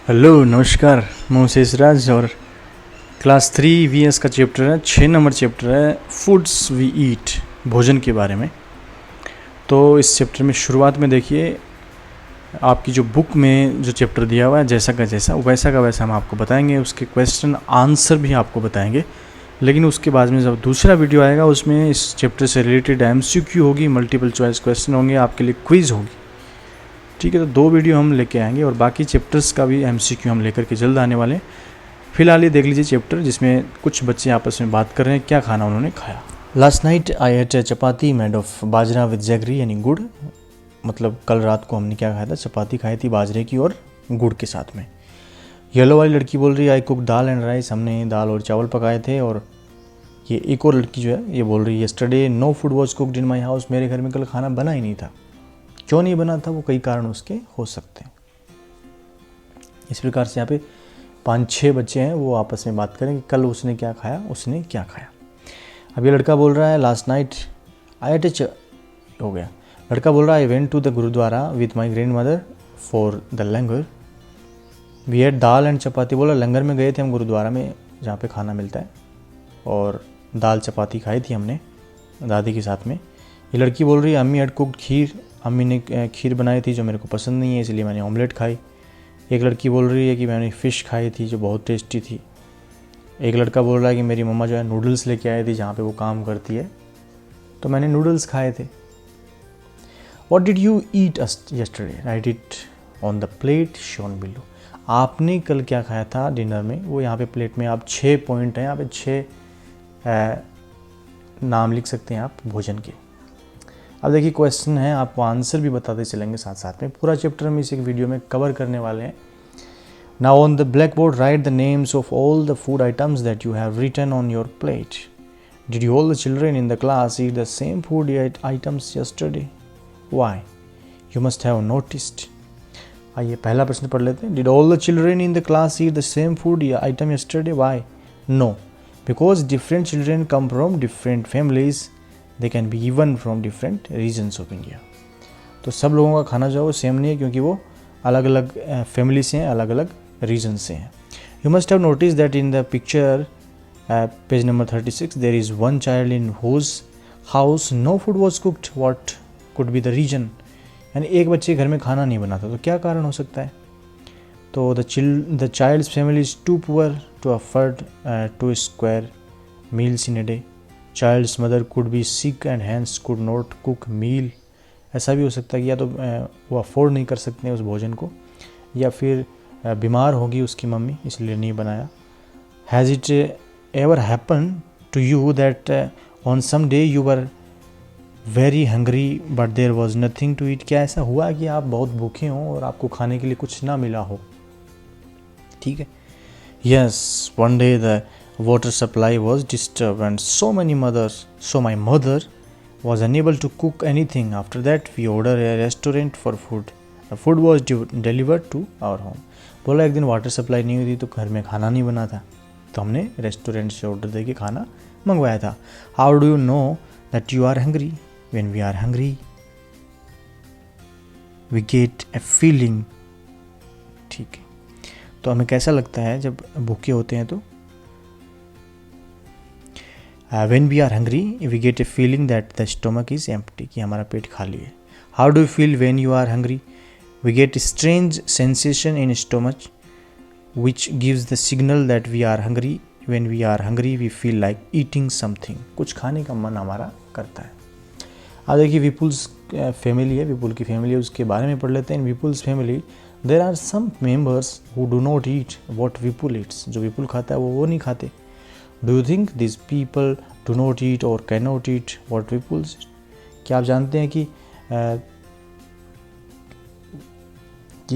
Hello नमस्कार, मैं शेषराज और क्लास 3 वीएस का चैप्टर है, 6 नंबर चैप्टर है फूड्स वी ईट, भोजन के बारे में। तो इस चैप्टर में शुरुआत में देखिए, आपकी जो बुक में जो चैप्टर दिया हुआ है जैसा का जैसा वैसा का वैसा हम आपको बताएंगे, उसके क्वेश्चन आंसर भी आपको बताएंगे। लेकिन उसके बाद में जब दूसरा वीडियो आएगा उसमें इस चैप्टर से रिलेटेड एमसीक्यू होगी, मल्टीपल चॉइस क्वेश्चन होंगे, आपके लिए क्विज़ होगी। ठीक है, तो 2 वीडियो हम लेके आएंगे और बाकी चैप्टर्स का भी एमसीक्यू हम लेकर के जल्द आने वाले हैं। फिलहाल ये देख लीजिए चैप्टर जिसमें कुछ बच्चे आपस में बात कर रहे हैं क्या खाना उन्होंने खाया। Last night I ate chapati made of bajra with jaggery यानी गुड़। मतलब कल रात को हमने क्या खाया था, चपाती खाई थी बाजरे की और गुड़ के साथ में। येलो वाली लड़की बोल रही है I cook dal and rice, हमने दाल और चावल पकाए थे। और ये एक और लड़की जो है ये बोल रही है yesterday no food was cooked in my house, मेरे घर में कल खाना बना ही नहीं था। क्यों नहीं बना था, वो कई कारण उसके हो सकते हैं। इस प्रकार से यहाँ पे 5-6 बच्चे हैं, वो आपस में बात करें कि कल उसने क्या खाया, उसने क्या खाया। अब ये लड़का बोल रहा है लास्ट नाइट आई एट हो गया। लड़का बोल रहा है I went to the gurudwara with my grandmother for the langar we ate dal and chapati. बोला लंगर में गए थे हम गुरुद्वारा में जहाँ पे खाना मिलता है, और दाल चपाती खाई थी हमने दादी के साथ में। ये लड़की बोल रही है अम्मी एड कुकड खीर, अम्मी ने खीर बनाई थी जो मेरे को पसंद नहीं है इसलिए मैंने ऑमलेट खाई। एक लड़की बोल रही है कि मैंने फ़िश खाई थी जो बहुत टेस्टी थी। एक लड़का बोल रहा है कि मेरी मम्मा जो है नूडल्स लेके आई थी जहाँ पे वो काम करती है, तो मैंने नूडल्स खाए थे। What did you eat yesterday, right it on the plate shown below. आपने कल क्या खाया था डिनर में, वो यहाँ पे प्लेट में आप 6 पॉइंट हैं, यहाँ पे 6 नाम लिख सकते हैं आप भोजन के। अब देखिए क्वेश्चन है, आपको आंसर भी बताते चलेंगे साथ साथ में। पूरा चैप्टर हम इस एक वीडियो में कवर करने वाले हैं। Now on the black board write the names of all the food items that you have written on your plate. Did you all the children in the class eat the same food items yesterday, why, you must have noticed. आइए पहला प्रश्न पढ़ लेते हैं। Did all the children in the class eat the same food item yesterday, why, no, because different children come from different families, they can be even from different regions of India. तो सब लोगों का खाना जो है वो same नहीं है क्योंकि वो अलग अलग फैमिली से हैं, अलग अलग रीजन से हैं। You must have notice that in the picture page number 36 there is one child in whose house no food was cooked, what could be the reason. यानी एक बच्चे के घर में खाना नहीं बना था, तो क्या कारण हो सकता है। तो the child's family is too poor to afford 2 square meals in a day. Child's mother could be sick and hence could not cook meal। ऐसा भी हो सकता है कि या तो वो अफोर्ड नहीं कर सकते हैं उस भोजन को, या फिर बीमार होगी उसकी मम्मी इसलिए नहीं बनाया। Has it ever happened to you that on some day you were very hungry but there was nothing to eat। क्या ऐसा हुआ कि आप बहुत भूखे हों और आपको खाने के लिए कुछ ना मिला हो। ठीक है। Yes, one day the water supply was disturbed and so my mother was unable to cook anything. After that we ordered a restaurant for food. The food was delivered to our home। बोला एक दिन water supply नहीं हुई थी तो घर में खाना नहीं बना था, तो हमने रेस्टोरेंट से ऑर्डर दे के खाना मंगवाया था। How do you know that you are hungry? When we are hungry we get a feeling। ठीक है, तो हमें कैसा लगता है जब भूखे होते हैं तो when we are hungry we get a feeling that the stomach is empty, कि हमारा पेट खाली है। How do you feel when you are hungry? We get a strange sensation in stomach which gives the signal that we are hungry। When we are hungry we feel like eating something। कुछ खाने का मन हमारा करता है। अब देखिए Vipul's family है, विपुल की फैमिली है, उसके बारे में पढ़ लेते हैं। Vipul's family there are some members who do not eat what Vipul eats. जो विपुल खाता है वो नहीं खाते। Do you think this people do not eat और can not eat what Vipul's. क्या आप जानते हैं कि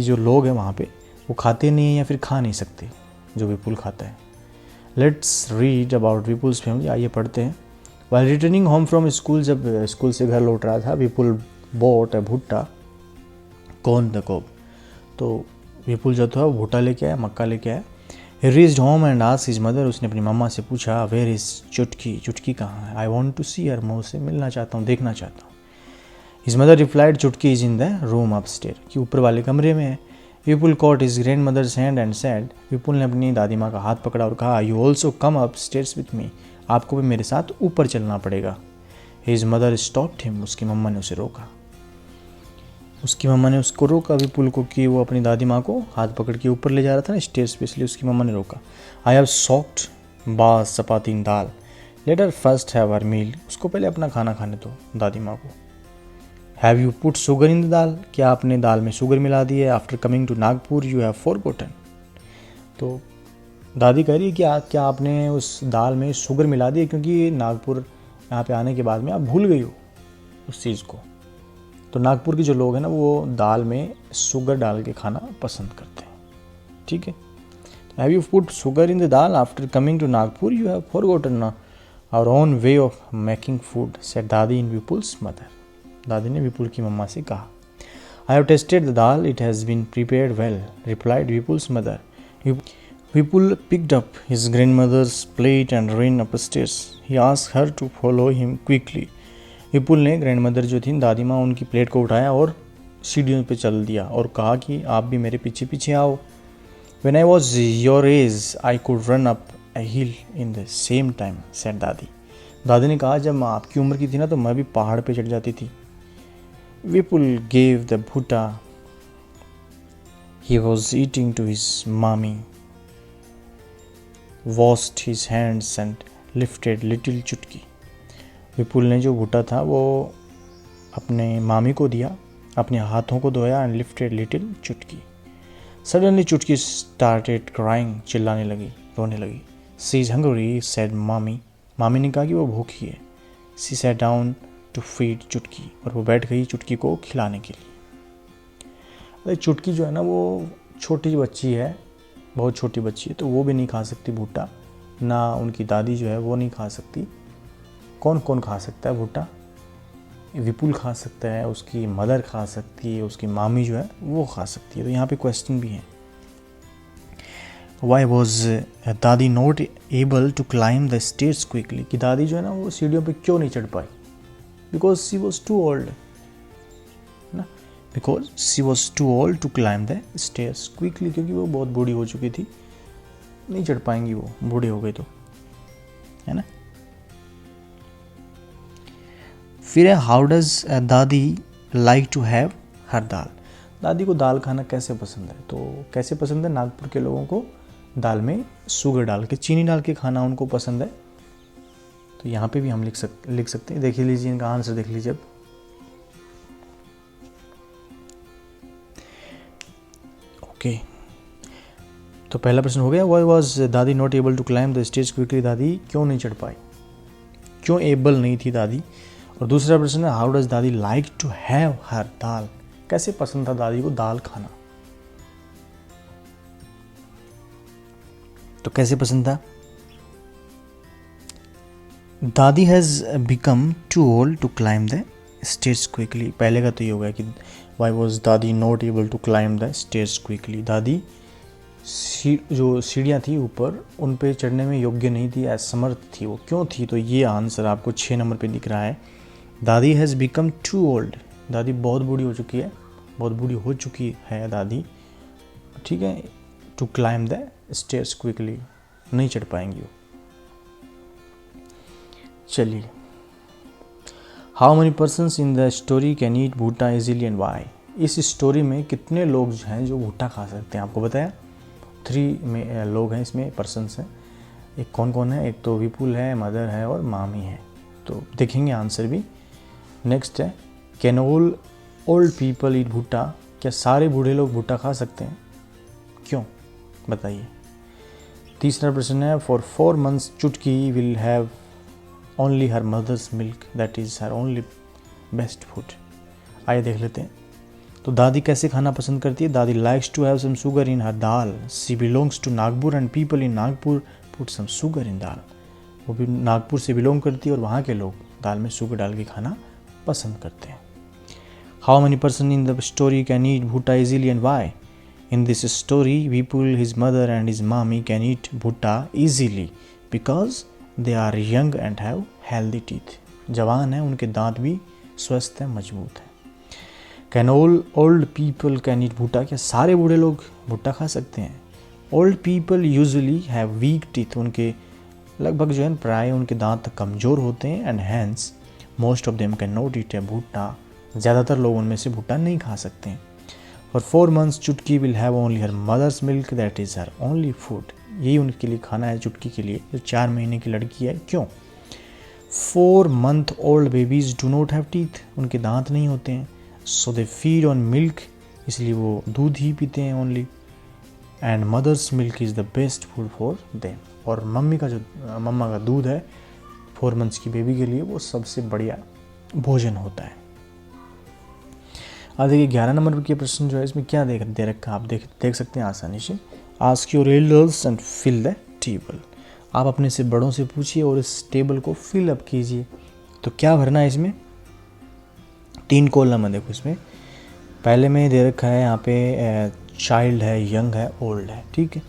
जो लोग हैं वहाँ पे वो खाते नहीं हैं या फिर खा नहीं सकते जो विपुल खाता है। Let's read about Vipul's family. आइए पढ़ते हैं। While returning home from school, जब स्कूल से घर लौट रहा था, विपुल बॉट अ भुट्टा कॉर्न द कोब। तो विपुल जो था भुट्टा लेके आया, मक्का लेके आया। He reached home and asked his mother। उसने अपनी मम्मा से पूछा वेयर इज चुटकी, चुटकी कहाँ है। आई वॉन्ट टू सी हर, मैं उससे मिलना चाहता हूँ, देखना चाहता हूँ। His mother replied Chutki is in the room upstair, कि ऊपर वाले कमरे में है। Vipul caught his grandmother's hand and said, Vipul ने अपनी दादी माँ का हाथ पकड़ा और कहा, you also come up stairs with me, आपको भी मेरे साथ ऊपर चलना पड़ेगा। हिज मदर स्टॉप्ड हिम, उसकी मम्मा ने उसे रोका। उसकी मम्मा ने उसको रोका विपुल को कि वो अपनी दादी माँ को हाथ पकड़ के ऊपर ले जा रहा था ना स्टेयर्स पे, इसलिए उसकी मम्मा ने रोका। आई हैव सॉक्ड बास chapati in dal, let her first have her meal, उसको पहले अपना खाना खाने दो दादी माँ को। Have you put sugar in the dal, क्या आपने दाल में शुगर मिला दी है? After coming to Nagpur you have forgotten, तो दादी कह रही है कि क्या आपने उस दाल में शुगर मिला दी है, क्योंकि नागपुर यहाँ पे आने के बाद में आप भूल गई हो उस चीज़ को। तो नागपुर के जो लोग हैं ना वो दाल में शुगर डाल के खाना पसंद करते हैं, ठीक है। Have you put sugar in the dal after coming to Nagpur you have forgotten our own way of making food, said dadi in Vipul's mother, दादी ने विपुल की मम्मा से कहा। I have tasted the dal, it has been prepared well, replied Vipul's mother. Vipul picked up his grandmother's plate and ran upstairs. He asked her to follow him quickly. Vipul ने grandmother जो थी दादी माँ, उनकी प्लेट को उठाया और सीढ़ियों पे चल दिया और कहा कि आप भी मेरे पीछे पीछे आओ। When I was your age, I could run up a hill in the same time, said दादी। दादी ने कहा जब आपकी उम्र की थी ना तो मैं भी पहाड़ पे चढ़ जाती थी। विपुल gave the bhutta he was eating to his mommy, washed his hands and lifted little चुटकी। विपुल ने जो भुट्टा था वो अपने मामी को दिया, अपने हाथों को धोया एंड लिफ्टेड लिटिल चुटकी। सडनली चुटकी स्टार्टेड क्राइंग, चिल्लाने लगी, रोने लगी। सी इज हंग्री, सेड मामी, मामी ने कहा कि वो भूखी है। She sat down to feed Chutki, और वो बैठ गई चुटकी को खिलाने के लिए। चुटकी जो है ना वो छोटी बच्ची है, बहुत छोटी बच्ची है, तो वो भी नहीं खा सकती भुट्टा, ना उनकी दादी जो है वो नहीं खा सकती। कौन कौन खा सकता है भुट्टा? विपुल खा सकता है, उसकी मदर खा सकती है, उसकी मामी जो है वो खा सकती है। तो यहाँ पे क्वेश्चन भी है, why was dadi not able to climb the stairs quickly, कि दादी जो है ना वो सीढ़ियों पे क्यों नहीं चढ़ पाई? Because she was too old ना, because she was too old to climb the stairs quickly, क्योंकि वो बहुत बूढ़ी हो चुकी थी, नहीं चढ़ पाएंगी, वो बूढ़े हो गए तो, है ना। फिर है हाउ डज दादी लाइक टू हैव हर दाल, दादी को दाल खाना कैसे पसंद है? तो कैसे पसंद है? नागपुर के लोगों को दाल में शुगर डाल के, चीनी डाल के खाना उनको पसंद है। तो यहाँ पे भी हम लिख सकते हैं, देख लीजिए इनका आंसर देख लीजिए अब। ओके, तो पहला प्रश्न हो गया, why was dadi not able to climb the stairs quickly, दादी क्यों नहीं चढ़ पाई, क्यों एबल नहीं थी दादी। और दूसरा प्रश्न है, हाउ डज दादी लाइक टू हैव हर दाल, कैसे पसंद था दादी को दाल खाना, तो कैसे पसंद था? Dadi has become too old to climb the stairs quickly, पहले का तो ये हो गया कि why was dadi not able to climb the stairs quickly, दादी जो सीढ़ियाँ थी ऊपर उन पे चढ़ने में योग्य नहीं थी, असमर्थ थी वो, क्यों थी? तो ये आंसर आपको 6 नंबर पे दिख रहा है, दादी हैज़ बिकम टू ओल्ड, दादी बहुत बूढ़ी हो चुकी है, बहुत बूढ़ी हो चुकी है दादी, ठीक है, to climb the stairs quickly, नहीं चढ़ पाएंगी वो। चलिए, how many persons in the story can eat bhutta easily and why, इस स्टोरी में कितने लोग हैं जो भुट्टा खा सकते हैं? आपको बताया 3 में लोग हैं, इसमें पर्सन्स हैं। एक कौन कौन है? एक तो विपुल है, मदर है और मामी है। तो देखेंगे आंसर भी। नेक्स्ट है, can all old people eat bhutta, क्या सारे बूढ़े लोग भुट्टा खा सकते हैं? क्यों बताइए। तीसरा प्रश्न है, for 4 months Chutki will have only her mother's milk, that is her only best food. आइए देख लेते हैं। तो दादी कैसे खाना पसंद करती है? Dadi likes to have some sugar in her dal, she belongs to Nagpur and people in Nagpur put some sugar in dal, वो भी नागपुर से बिलोंग करती है और वहाँ के लोग दाल में शुगर डाल के खाना पसंद करते हैं। How many person in the story can eat bhutta easily and why, in this story Vipul, his mother and his mami can eat bhutta easily because they are young and have healthy teeth, जवान है, उनके दांत भी स्वस्थ हैं, मजबूत हैं। Can old people can eat bhutta, क्या सारे बूढ़े लोग भुट्टा खा सकते हैं? Old people usually have weak teeth, उनके लगभग जो है प्राय उनके दांत कमज़ोर होते हैं। And hence most of them can not eat a bhutta, ज़्यादातर लोग उनमें से भुट्टा नहीं खा सकते हैं। For 4 months Chutki will have only her mother's milk, that is her only food, यही उनके लिए खाना है चुटकी के लिए, जो 4 महीने की लड़की है। क्यों? 4 month old babies do not have teeth, उनके दांत नहीं होते हैं। So they feed on milk, इसलिए वो दूध ही पीते हैं only. And mother's milk is the best food for them, और मम्मा का दूध है 4 months की बेबी के लिए वो सबसे बढ़िया भोजन होता है। अब देखिए 11 नंबर के प्रश्न जो है इसमें क्या दे रखा है, आप देख सकते हैं आसानी से। Ask your elders and fill the table, आप अपने से बड़ों से पूछिए और इस टेबल को फिल अप कीजिए। तो क्या भरना है इसमें? 3 कॉलम है, देखो इसमें पहले में दे रखा है यहाँ पे चाइल्ड है, यंग है, ओल्ड है, ठीक है।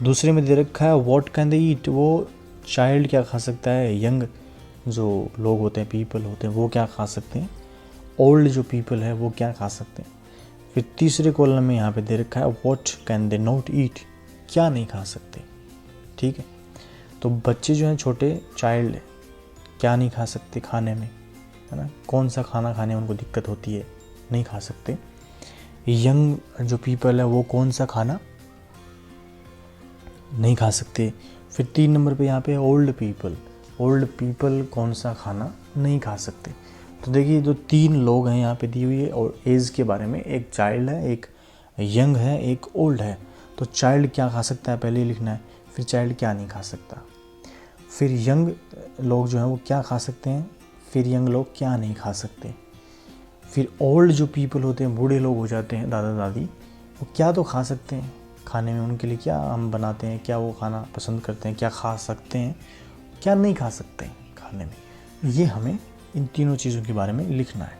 दूसरे में दे रखा है व्हाट कैन दे ईट, वो चाइल्ड क्या खा सकता है, यंग जो लोग होते हैं, पीपल होते हैं, वो क्या खा सकते हैं, ओल्ड जो पीपल है वो क्या खा सकते हैं। फिर तीसरे कॉलम में यहाँ पे दे रखा है what can they not eat, क्या नहीं खा सकते, ठीक है। तो बच्चे जो हैं छोटे, चाइल्ड, क्या नहीं खा सकते खाने में, है ना, कौन सा खाना खाने में उनको दिक्कत होती है, नहीं खा सकते। यंग जो पीपल है वो कौन सा खाना नहीं खा सकते। फिर 3 नंबर पे यहाँ पे ओल्ड पीपल कौन सा खाना नहीं खा सकते। तो देखिए जो 3 लोग हैं यहाँ पे दी हुई है और एज के बारे में, एक चाइल्ड है, एक यंग है, एक ओल्ड है। तो चाइल्ड क्या खा सकता है पहले ही लिखना है, फिर चाइल्ड क्या नहीं खा सकता, फिर यंग लोग जो हैं वो क्या खा सकते हैं, फिर यंग लोग क्या नहीं खा सकते, फिर ओल्ड जो पीपल होते हैं, बूढ़े लोग हो जाते हैं, दादा दादी, वो क्या तो खा सकते हैं खाने में, उनके लिए क्या हम बनाते हैं, क्या वो खाना पसंद करते हैं, क्या खा सकते हैं, क्या नहीं खा सकते हैं खाने में। ये हमें इन तीनों चीज़ों के बारे में लिखना है।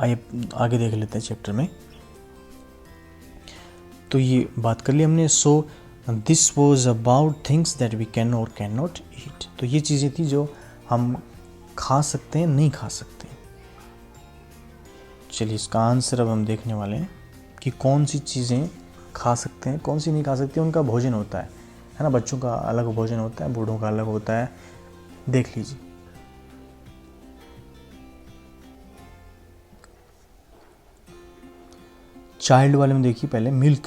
आइए आगे देख लेते हैं चैप्टर में। तो ये बात कर ली हमने। So this was about things that we can और कैन नॉट ईट, तो ये चीज़ें थी जो हम खा सकते हैं, नहीं खा सकते। चलिए इसका आंसर अब हम देखने वाले हैं कि कौन सी चीज़ें खा सकते हैं, कौन सी नहीं खा सकते। उनका भोजन होता है ना, बच्चों का अलग भोजन होता है, बूढ़ों का अलग होता है। देख लीजिए। चाइल्ड वाले में देखिए पहले मिल्क,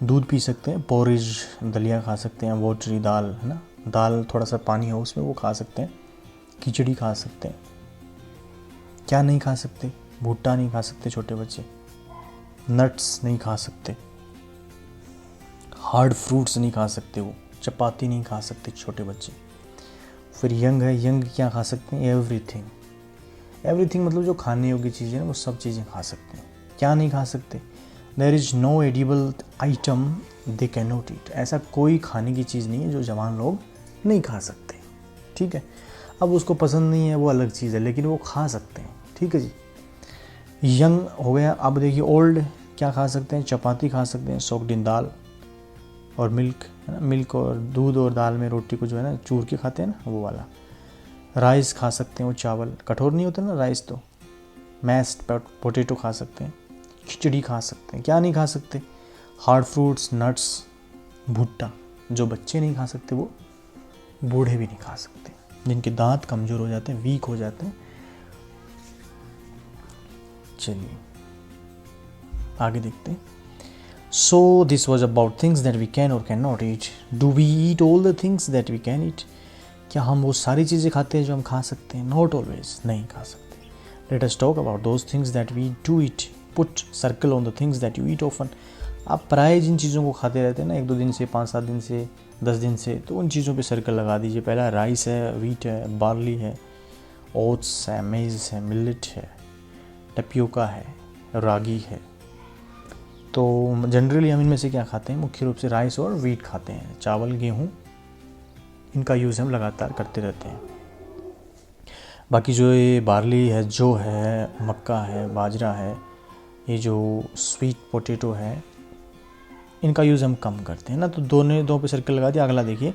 दूध पी सकते हैं, पोरिज दलिया खा सकते हैं, वोटरी दाल, है ना, दाल थोड़ा सा पानी हो उसमें, वो खा सकते हैं, खिचड़ी खा सकते हैं। क्या नहीं खा सकते? भुट्टा नहीं खा सकते छोटे बच्चे, नट्स नहीं खा सकते, हार्ड फ्रूट्स नहीं खा सकते, वो चपाती नहीं खा सकते छोटे बच्चे। फिर यंग है, यंग क्या खा सकते हैं? एवरीथिंग मतलब जो खाने योग्य चीज़ें हैं वो सब चीज़ें खा सकते हैं। क्या नहीं खा सकते? There is no edible item they can not eat, ऐसा कोई खाने की चीज़ नहीं है जो जवान लोग नहीं खा सकते, ठीक है। अब उसको पसंद नहीं है वो अलग चीज़ है, लेकिन वो खा सकते हैं, ठीक है जी। यंग हो गया। अब देखिए ओल्ड क्या खा सकते हैं? चपाती खा सकते हैं, सोक्ड इन दाल, और मिल्क, है ना, मिल्क और दूध और दाल में रोटी को जो है ना चूर के खाते हैं ना, वो वाला। राइस खा सकते हैं, वो चावल कठोर नहीं होता ना राइस, तो मैस्ड पोटैटो खा सकते हैं, खिचड़ी खा सकते हैं। क्या नहीं खा सकते? हार्ड फ्रूट्स, नट्स, भुट्टा। जो बच्चे नहीं खा सकते वो बूढ़े भी नहीं खा सकते, जिनके दांत कमज़ोर हो जाते हैं, वीक हो जाते हैं। चलिए आगे देखते हैं। So this was about things that we can और can not eat. Do we eat all the things that we can eat, क्या हम वो सारी चीज़ें खाते हैं जो हम खा सकते हैं? नॉट ऑलवेज, नहीं खा सकते। Let us talk about those things that we do eat. Put circle on the things that you eat often. आप प्राय जिन चीज़ों को खाते रहते हैं ना, 1-2 दिन से, 5-7 दिन से, 10 दिन से, तो उन चीज़ों पे सर्कल लगा दीजिए। पहला राइस है, वीट है, बार्ली है, ओट्स है, मेज़ है, मिलेट है, टपियोका है, रागी है। तो जनरली हम इनमें से क्या खाते हैं? मुख्य रूप से राइस और वीट खाते हैं, चावल, गेहूँ, इनका यूज़ हम लगातार करते रहते हैं। बाकी जो ये बार्ली है, जो है, मक्का है, बाजरा है, ये जो स्वीट पोटैटो है, इनका यूज़ हम कम करते हैं ना। तो दो पे सर्कल लगा दिया। अगला देखिए,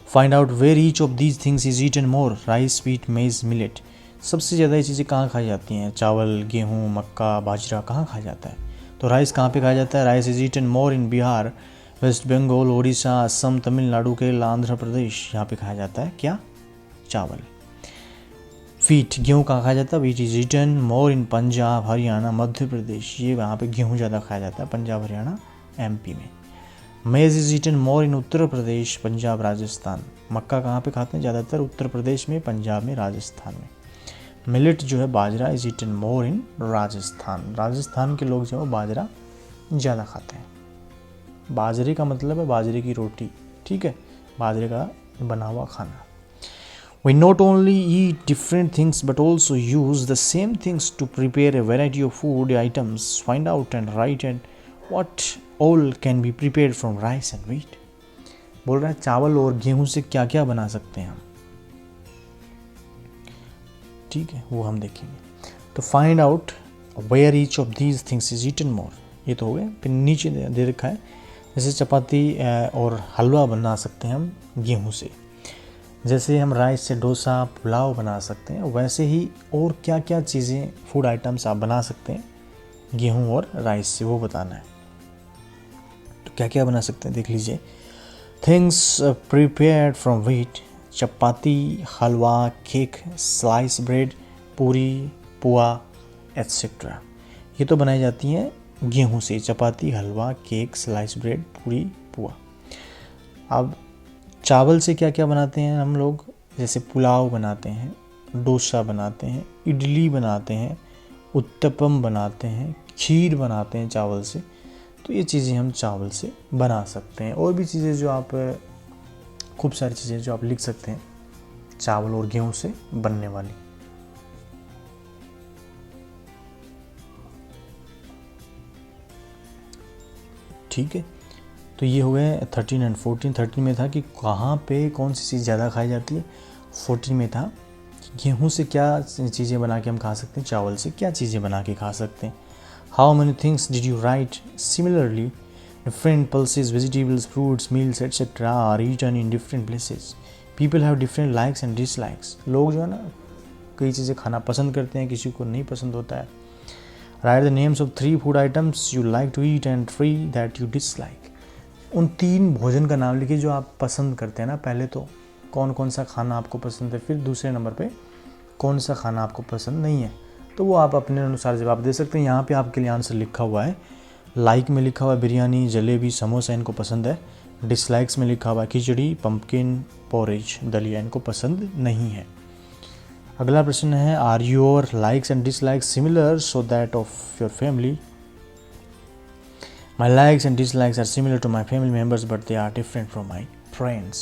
find out where each of these things is eaten more, rice, wheat, maize, millet. सबसे ज़्यादा ये चीज़ें कहाँ खाई जाती हैं? चावल, गेहूँ, मक्का, बाजरा कहाँ खाया जाता है? तो राइस कहाँ पे खाया जाता है? Rice is eaten more in Bihar, West Bengal, Orissa, Assam, Tamil Nadu, Kerala, Andhra Pradesh, यहाँ पे खाया जाता है क्या? चावल। वीट, गेहूँ कहाँ खाया जाता है? वीट इज ईटन मोर इन पंजाब, हरियाणा, मध्य प्रदेश, ये वहाँ पे गेहूँ ज़्यादा खाया जाता है, पंजाब, हरियाणा, एमपी में। मेज इज ईटन मोर इन उत्तर प्रदेश, पंजाब, राजस्थान। मक्का कहाँ पे खाते हैं ज़्यादातर? उत्तर प्रदेश में, पंजाब में, राजस्थान में। मिलेट जो है बाजरा इज ईटन मोर इन राजस्थान, राजस्थान के लोग जो है बाजरा ज़्यादा खाते हैं। बाजरे का मतलब है बाजरे की रोटी, ठीक है, बाजरे का बना हुआ खाना। We not only eat different things but also use the same things to prepare a variety of food items. Find out and write and what all can be prepared from rice and wheat. बोल रहा है चावल और गेहूं से क्या क्या बना सकते हैं हम, ठीक है, वो हम देखेंगे। तो find out where each of these things is eaten more, ये तो हो गए। फिर नीचे दे रखा है जैसे चपाती और हलवा बना सकते हैं हम गेहूं से, जैसे हम राइस से डोसा, पुलाव बना सकते हैं, वैसे ही और क्या क्या चीज़ें, फूड आइटम्स आप बना सकते हैं गेहूं और राइस से, वो बताना है। तो क्या क्या बना सकते हैं देख लीजिए। Things prepared from wheat, chapati, halwa, cake, slice bread, पूरी, पुआ एट्सेट्रा, ये तो बनाई जाती हैं गेहूं से। चपाती, हलवा, केक, स्लाइस ब्रेड, पूरी, पुआ। अब चावल से क्या क्या बनाते हैं हम लोग? जैसे पुलाव बनाते हैं, डोसा बनाते हैं, इडली बनाते हैं, उत्तपम बनाते हैं, खीर बनाते हैं चावल से। तो ये चीज़ें हम चावल से बना सकते हैं। और भी चीज़ें जो आप, खूब सारी चीज़ें जो आप लिख सकते हैं चावल और गेहूं से बनने वाली। ठीक है, तो ये हो गए 13 एंड 14। 13 में था कि कहाँ पे कौन सी चीज़ ज़्यादा खाई जाती है। 14 में था कि गेहूं से क्या चीज़ें बना के हम खा सकते हैं, चावल से क्या चीज़ें बना के खा सकते हैं। How many things did you write similarly, different pulses, vegetables, fruits, meals etcetera are eaten in different places. People have different likes and dislikes. लोग जो है ना कई चीज़ें खाना पसंद करते हैं, किसी को नहीं पसंद होता है। Write the names of 3 food items you like to eat and 3 that you dislike. उन 3 भोजन का नाम लिखिए जो आप पसंद करते हैं ना। पहले तो कौन कौन सा खाना आपको पसंद है, फिर दूसरे नंबर पे कौन सा खाना आपको पसंद नहीं है। तो वो आप अपने अनुसार जवाब दे सकते हैं। यहाँ पे आपके लिए आंसर लिखा हुआ है। लाइक में लिखा हुआ है बिरयानी, जलेबी, समोसा, इनको पसंद है। डिसलाइक्स में लिखा हुआ है खिचड़ी, पम्पकिन, पोरेज, दलिया, इनको पसंद नहीं है। अगला प्रश्न है, are your likes and dislikes similar so that of your family. My likes and dislikes are similar to my family members but they are different from my friends.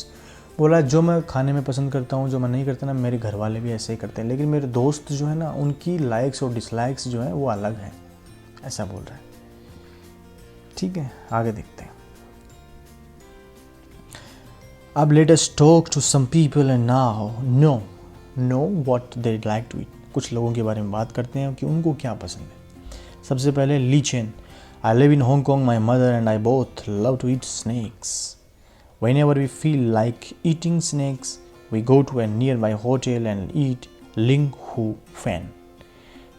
बोला जो मैं खाने में पसंद करता हूँ, जो मैं नहीं करता ना, मेरे घर वाले भी ऐसे ही करते हैं, लेकिन मेरे दोस्त जो है ना उनकी लाइक्स और डिसलाइक्स जो है वो अलग है, ऐसा बोल रहा है। ठीक है, आगे देखते हैं। अब let us talk to some people and now know what they like to eat. कुछ लोगों के बारे में बात करते हैं कि उनको क्या पसंद है। सबसे पहले ली chain. I live in Hong Kong. My mother and I both love to eat snakes. Whenever we feel like eating snakes, we go to a nearby hotel and eat Ling Hu Fan.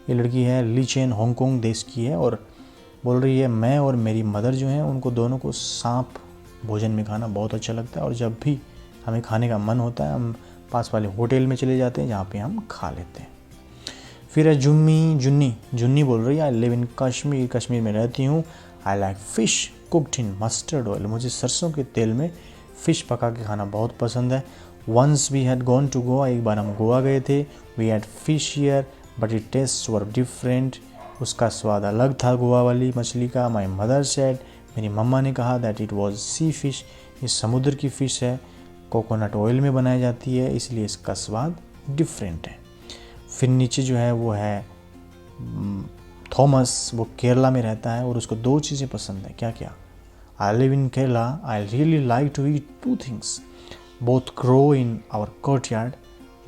ये लड़की है ली chain, Hong Kong देश की है और बोल रही है मैं और मेरी मदर जो हैं उनको दोनों को सांप भोजन में खाना बहुत अच्छा लगता है और जब भी हमें खाने का मन होता है हम पास वाले होटल में चले जाते हैं जहाँ पे हम खा लेते हैं। फिर है जुन्नी बोल रही है आई लिव इन कश्मीर में रहती हूँ। I like fish cooked in mustard oil. मुझे सरसों के तेल में फ़िश पका के खाना बहुत पसंद है। Once we had gone to Goa, एक बार हम गोवा गए थे। We had fish here but it taste were different. उसका स्वाद अलग था गोवा वाली मछली का। माई मदर सेड, मेरी मम्मा ने कहा that it was sea fish, ये समुद्र की फ़िश है, कोकोनट ऑयल में बनाई जाती है इसलिए इसका स्वाद डिफरेंट है। फिर नीचे जो है वो है थॉमस, वो केरला में रहता है और उसको 2 चीज़ें पसंद है। क्या क्या? I live in Kerala, I really like to eat 2 things, both grow in our courtyard,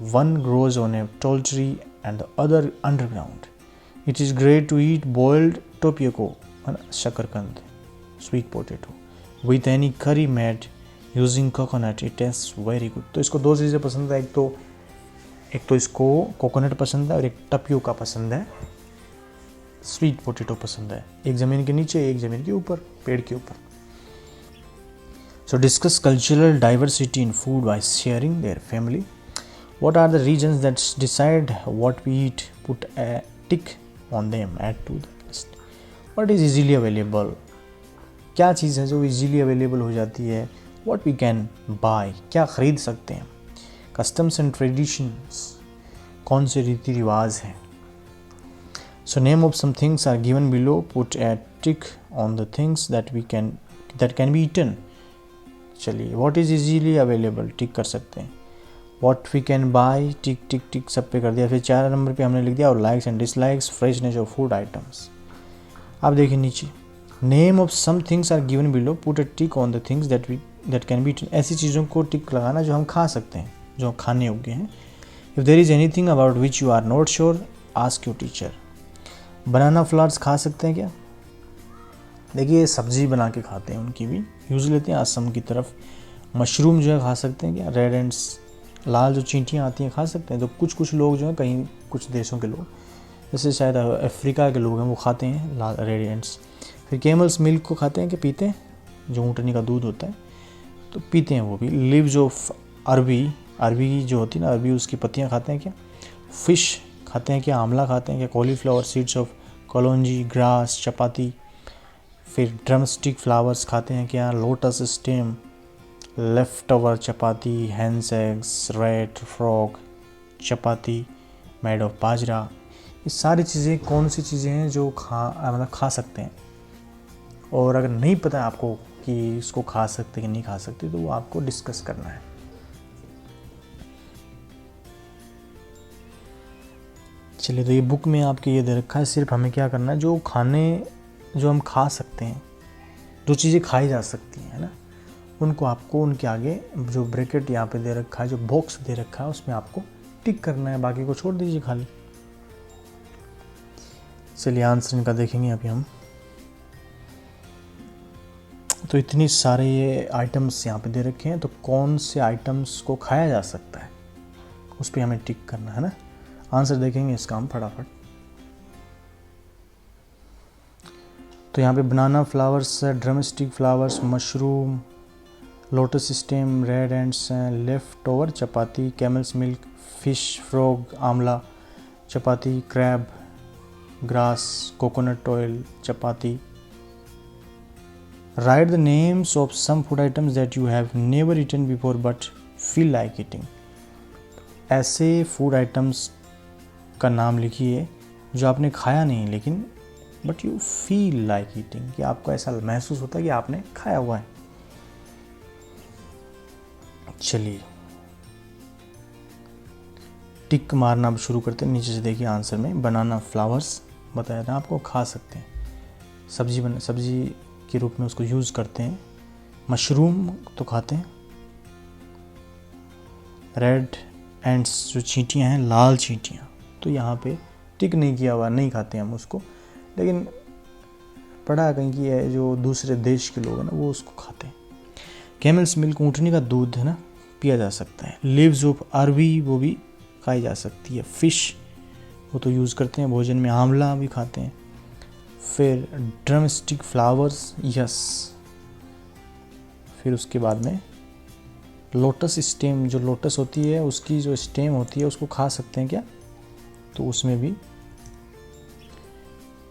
one grows on a tall tree and the other underground. It is great to eat boiled tapioca, शकरकंद, sweet potato with any curry made using coconut, it taste very good. तो इसको 2 चीज़ें पसंद है, एक तो एक तो इसको कोकोनट पसंद है और एक टपियोका पसंद है, स्वीट पोटैटो पसंद है। एक ज़मीन के नीचे, एक ज़मीन के ऊपर, पेड़ के ऊपर। सो discuss cultural diversity in food by sharing their family. What are the regions that decide what we eat? Put a tick on them. Add to the list. What is easily available? क्या चीज़ है जो easily available हो जाती है? What we can buy? क्या ख़रीद सकते हैं? Customs and traditions. कौन से रीति रिवाज हैं? So name of some things are given below. Put a tick on the things that can be eaten. चलिए, what is easily available? टिक कर सकते हैं। What we can buy, टिक टिक टिक सब पे कर दिया। फिर 4 नंबर पे हमने लिख दिया और likes and dislikes, freshness of food items. आप देखिए नीचे, name of some things are given below, put a tick on the things that can be eaten. ऐसी चीज़ों को टिक लगाना जो हम खा सकते हैं, जो खाने योग्य हैं। If there is anything about which you are not sure, ask your teacher. Banana flowers खा सकते हैं क्या? देखिए, सब्जी बना के खाते हैं, उनकी भी यूज़ लेते हैं असम की तरफ। मशरूम जो है खा सकते हैं क्या? रेड एंड्स, लाल जो चींटियाँ आती हैं, खा सकते हैं। तो कुछ लोग जो हैं, कहीं कुछ देशों के लोग, जैसे शायद अफ्रीका के लोग हैं, वो खाते हैं लाल रेड एंड्स। फिर कैमल्स मिल्क को खाते हैं कि पीते हैं, जो ऊँटनी का दूध होता है, तो पीते हैं वो भी। लीव्स ऑफ अरबी जो होती है ना, अरबी, उसकी पत्तियाँ खाते हैं क्या? फ़िश खाते हैं क्या? आंवला खाते हैं क्या? Cauliflower, seeds of kalonji, grass, chapati. फिर ड्रमस्टिक फ्लावर्स खाते हैं क्या? Lotus stem, left over chapati, hens eggs, red frog, chapati made of bajra. ये सारी चीज़ें कौन सी चीज़ें हैं जो खा सकते हैं। और अगर नहीं पता है आपको कि इसको खा सकते कि नहीं खा सकते, तो वो आपको डिस्कस करना है। चलिए, तो ये बुक में आपके ये दे रखा है, सिर्फ हमें क्या करना है, जो हम खा सकते हैं, जो चीज़ें खाई जा सकती हैं, है ना, उनको आपको उनके आगे जो ब्रैकेट यहाँ पे दे रखा है, जो बॉक्स दे रखा है, उसमें आपको टिक करना है, बाकी को छोड़ दीजिए खाली। चलिए, आंसर इनका देखेंगे अभी हम। तो इतनी सारे ये आइटम्स यहाँ पे दे रखे हैं, तो कौन से आइटम्स को खाया जा सकता है, उस पर हमें टिक करना है ना। आंसर देखेंगे इसका हम फटाफट। तो यहाँ पे banana flowers, drumstick flowers, mushroom, lotus stem, red ants, left over chapati, camels milk, fish, frog, amla, chapati, crab, grass, coconut oil, chapati. Write the names of some food items that you have never eaten before but feel like eating. ऐसे food items का नाम लिखिए जो आपने खाया नहीं, लेकिन but you feel like eating, कि आपको ऐसा महसूस होता है कि आपने खाया हुआ है। चलिए, टिक मारना अब शुरू करते हैं। नीचे से देखिए आंसर में, बनाना फ्लावर्स बताया था आपको, खा सकते हैं, सब्जी के रूप में उसको यूज़ करते हैं। मशरूम तो खाते हैं। रेड एंड्स जो चींटियाँ हैं, लाल चींटियाँ, तो यहाँ पे टिक नहीं किया हुआ, नहीं खाते हम उसको, लेकिन पढ़ा कहीं कि है जो दूसरे देश के लोग हैं ना, वो उसको खाते हैं। कैमल्स मिल्क, ऊँटनी का दूध है ना, पिया जा सकता है। लीव्स ऑफ अरबी, वो भी खाई जा सकती है। फ़िश, वो तो यूज़ करते हैं भोजन में। आंवला भी खाते हैं। फिर ड्रमस्टिक फ्लावर्स, यस। फिर उसके बाद में लोटस स्टेम, जो लोटस होती है उसकी जो स्टेम होती है, उसको खा सकते हैं क्या? तो उसमें भी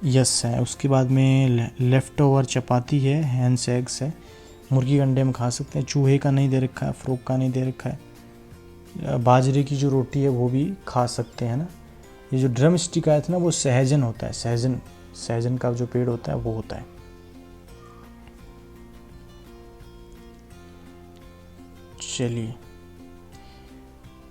यस है। उसके बाद में लेफ्ट ओवर चपाती है, हैंस एग्स है, मुर्गी के अंडे में खा सकते हैं। चूहे का नहीं दे रखा है, फ्रॉग का नहीं दे रखा है। बाजरे की जो रोटी है वो भी खा सकते हैं ना। ये जो ड्रम स्टिक आया था ना, वो सहजन होता है, सहजन का जो पेड़ होता है वो होता है। चलिए,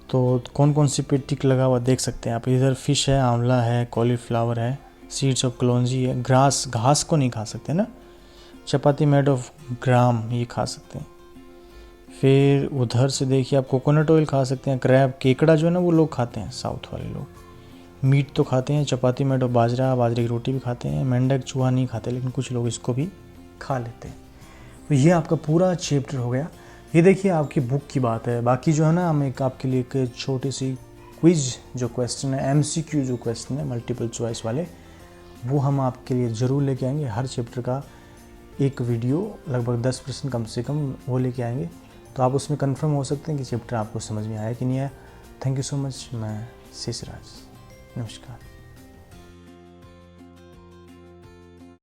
तो कौन कौन सी पे टिक लगा हुआ देख सकते हैं आप। इधर फिश है, आंवला है, कॉलीफ्लावर है, सीड्स ऑफ कलौंजी है, ग्रास, घास को नहीं खा सकते ना। चपाती मेड ऑफ ग्राम, ये खा सकते हैं। फिर उधर से देखिए आप, कोकोनट ऑयल खा सकते हैं। क्रैब, केकड़ा जो है ना, वो लोग खाते हैं, साउथ वाले लोग। मीट तो खाते हैं। चपाती मेड ऑफ बाजरे की रोटी भी खाते हैं। मेंढक, चूहा नहीं खाते, लेकिन कुछ लोग इसको भी खा लेते हैं। तो ये आपका पूरा चैप्टर हो गया। ये देखिए आपकी बुक की बात है। बाकी जो है ना, हम एक आपके लिए एक छोटी सी क्विज जो क्वेश्चन है, MCQ जो क्वेश्चन है मल्टीपल चॉइस वाले, वो हम आपके लिए ज़रूर लेके आएंगे। हर चैप्टर का एक वीडियो लगभग 10% कम से कम वो लेके आएंगे, तो आप उसमें कंफर्म हो सकते हैं कि चैप्टर आपको समझ में आया कि नहीं आया। Thank you so much. मैं शेषराज, नमस्कार।